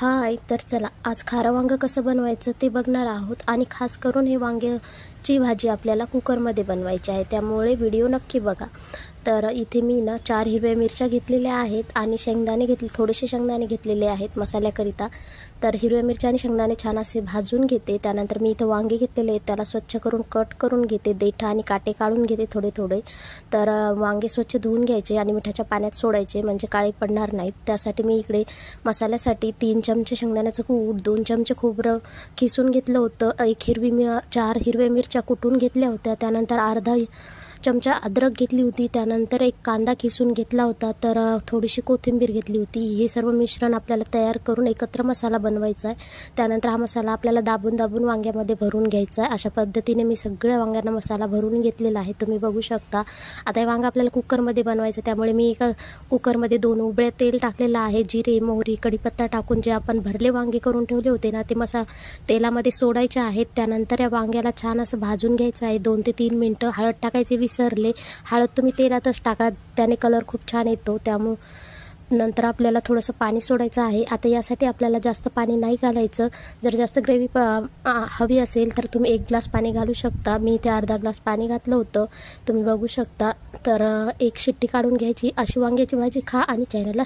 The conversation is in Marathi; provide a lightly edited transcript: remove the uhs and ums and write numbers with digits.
हाय, तर चला आज खारं वांगं कसं बनवायचं ते बघणार आहोत आणि खास करून हे वांग्याची भाजी आपल्याला कुकरमध्ये बनवायची आहे, त्यामुळे व्हिडिओ नक्की बघा। तर इथे मी ना 4 हिरव्या मिरच्या घेतलेल्या आहेत आणि शेंगदाणे थोडेसे शेंगदाणे घेतलेले आहेत मसाल्याकरिता। तर हिरव्या मिरच्या आणि शेंगदाणे छान असे भाजून घेते। त्यानंतर मी इथे वांगे घेतलेले आहेत, त्याला स्वच्छ करून कट करून घेते, देठ आणि काटे काढून घेते थोडे थोडे। तर वांगे स्वच्छ धुवून घ्यायचे आणि मिठाच्या पाण्यात सोडायचे म्हणजे काळे पडणार नाहीत। त्यासाठी मी इकडे मसाल्यासाठी 3 चमचे शेंगदाण्याचं कूट, 2 चमचे खोबरं खिसून घेतलं होतं, 4 हिरव्या मिरच्या कुटून घेतल्या होत्या, त्यानंतर अर्धा चमचा अद्रक घेतली होती, त्यानंतर एक कांदा किसून घेतला होता, तर थोडीशी कोथिंबीर घेतली होती। हे सर्व मिश्रण आपल्याला तयार करून एकत्र मसाला बनवायचा आहे। त्यानंतर हा मसाला आपल्याला दाबून दाबून वांग्यामध्ये भरून घ्यायचा आहे। अशा पद्धतीने मी सगळ्या वांग्यांना मसाला भरून घेतलेला आहे, तुम्ही बघू शकता। आता हे वांगं आपल्याला कुकरमध्ये बनवायचं, त्यामुळे मी एका कुकरमध्ये 2 उबळे तेल टाकलेलं आहे। जिरे, मोहरी, कढीपत्ता टाकून जे आपण भरले वांगे करून ठेवले होते ना, ते तेलामध्ये सोडायचे आहेत। त्यानंतर या वांग्याला छान असं भाजून घ्यायचं आहे 2 ते 3 मिनटं। हळद टाकायची विसरले, हळद तुम्ही तेलातच टाका, त्याने कलर खूप छान येतो। त्यामुळे नंतर आपल्याला थोडंसं पाणी सोडायचं आहे। आता यासाठी आपल्याला जास्त पाणी नाही घालायचं, जर जास्त ग्रेव्ही हवी असेल तर तुम्ही 1 ग्लास पाणी घालू शकता। मी इथे अर्धा ग्लास पाणी घातलं होतं, तुम्ही बघू शकता। तर एक शिट्टी काढून घ्यायची। अशी वांग्याची भाजी खा आणि चॅनलला